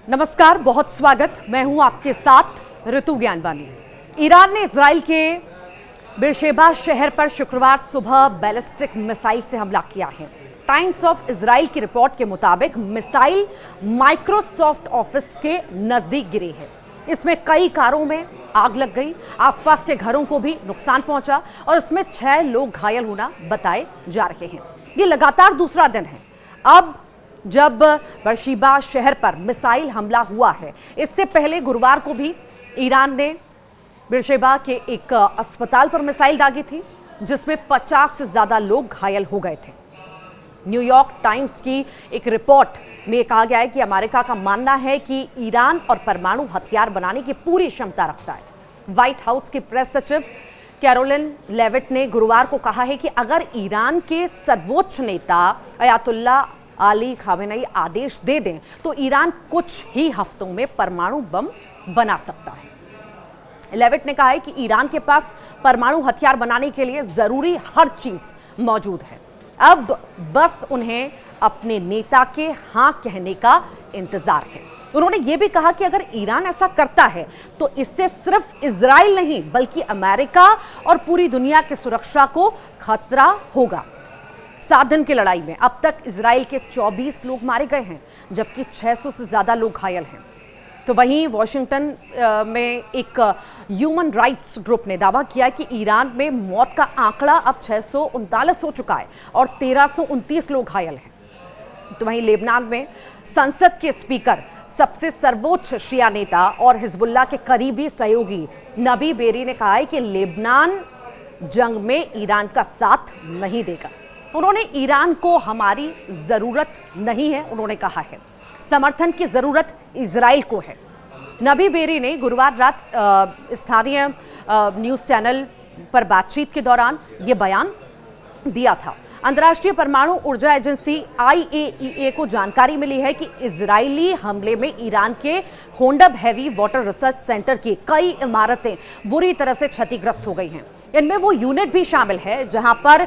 नमस्कार, बहुत स्वागत। मैं हूं आपके साथ ऋतु ज्ञानवानी। ईरान ने इजराइल के बेरशेबा शहर पर शुक्रवार सुबह बैलिस्टिक मिसाइल से हमला किया है। टाइम्स ऑफ इजराइल की रिपोर्ट के मुताबिक मिसाइल माइक्रोसॉफ्ट ऑफिस के नजदीक गिरी है। इसमें कई कारों में आग लग गई, आसपास के घरों को भी नुकसान पहुंचा और इसमें 6 लोग घायल होना बताए जा रहे हैं। ये लगातार दूसरा दिन है अब जब बेरशेबा शहर पर मिसाइल हमला हुआ है। इससे पहले गुरुवार को भी ईरान ने बेरशेबा के एक अस्पताल पर मिसाइल दागी थी, जिसमें 50 से ज्यादा लोग घायल हो गए थे। न्यूयॉर्क टाइम्स की एक रिपोर्ट में कहा गया है कि अमेरिका का मानना है कि ईरान और परमाणु हथियार बनाने की पूरी क्षमता रखता है। व्हाइट हाउस की प्रेस सचिव कैरोलिन लेविट ने गुरुवार को कहा है कि अगर ईरान के सर्वोच्च नेता अयातुल्ला अली खामेनेई आदेश दे दें तो ईरान कुछ ही हफ्तों में परमाणु बम बना सकता है। लेविट ने कहा है कि ईरान के पास परमाणु हथियार बनाने के लिए जरूरी हर चीज मौजूद है। अब बस उन्हें अपने नेता के हां कहने का इंतजार है। उन्होंने यह भी कहा कि अगर ईरान ऐसा करता है तो इससे सिर्फ इजराइल नहीं बल्कि अमेरिका और पूरी दुनिया की सुरक्षा को खतरा होगा। 7 दिन की लड़ाई में अब तक इजराइल के 24 लोग मारे गए हैं, जबकि 600 से ज्यादा लोग घायल हैं। तो वहीं वॉशिंगटन में एक ह्यूमन राइट्स ग्रुप ने दावा किया कि ईरान में मौत का आंकड़ा अब 639 हो चुका है और 1329 लोग घायल हैं। तो वहीं लेबनान में संसद के स्पीकर, सबसे सर्वोच्च शिया नेता और हिजबुल्लाह के करीबी सहयोगी नबी बेरी ने कहा है कि लेबनान जंग में ईरान का साथ नहीं देगा। उन्होंने ईरान को हमारी जरूरत नहीं है, उन्होंने कहा है, समर्थन की जरूरत इजराइल को है। नबी बेरी ने गुरुवार रात स्थानीय न्यूज़ चैनल पर बातचीत के दौरान ये बयान दिया था। अंतर्राष्ट्रीय परमाणु ऊर्जा एजेंसी IAEA को जानकारी मिली है कि इजरायली हमले में ईरान के होंडब हैवी वाटर रिसर्च सेंटर की कई इमारतें बुरी तरह से क्षतिग्रस्त हो गई हैं। इनमें वो यूनिट भी शामिल है जहां पर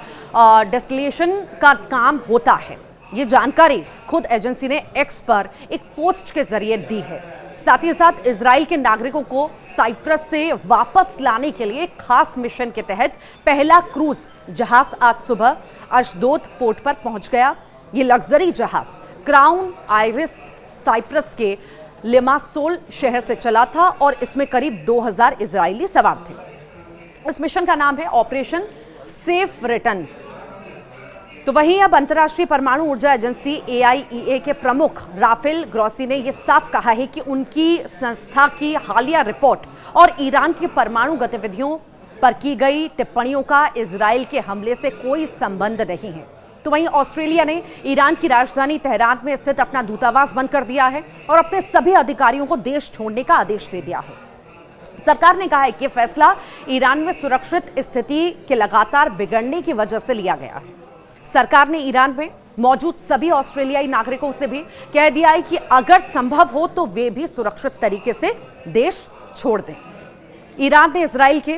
डिस्टिलेशन का काम होता है। ये जानकारी खुद एजेंसी ने एक्स पर एक पोस्ट के जरिए दी है। साथ ही साथ इजराइल के नागरिकों को साइप्रस से वापस लाने के लिए खास मिशन के तहत पहला क्रूज जहाज आज सुबह अशदोद पोर्ट पर पहुंच गया। ये लग्जरी जहाज क्राउन आइरिस साइप्रस के लिमासोल शहर से चला था और इसमें करीब 2000 इजरायली सवार थे। इस मिशन का नाम है ऑपरेशन सेफ रिटर्न। तो वहीं अब अंतर्राष्ट्रीय परमाणु ऊर्जा एजेंसी AIEA के प्रमुख राफेल ग्रोसी ने यह साफ कहा है कि उनकी संस्था की हालिया रिपोर्ट और ईरान की परमाणु गतिविधियों पर की गई टिप्पणियों का इजराइल के हमले से कोई संबंध नहीं है। तो वहीं ऑस्ट्रेलिया ने ईरान की राजधानी तेहरान में स्थित अपना दूतावास बंद कर दिया है और अपने सभी अधिकारियों को देश छोड़ने का आदेश दे दिया है। सरकार ने कहा है कि फैसला ईरान में सुरक्षित स्थिति के लगातार बिगड़ने की वजह से लिया गया है। सरकार ने ईरान में मौजूद सभी ऑस्ट्रेलियाई नागरिकों से भी कह दिया है कि अगर संभव हो तो वे भी सुरक्षित तरीके से देश छोड़ दें। ईरान ने इजराइल के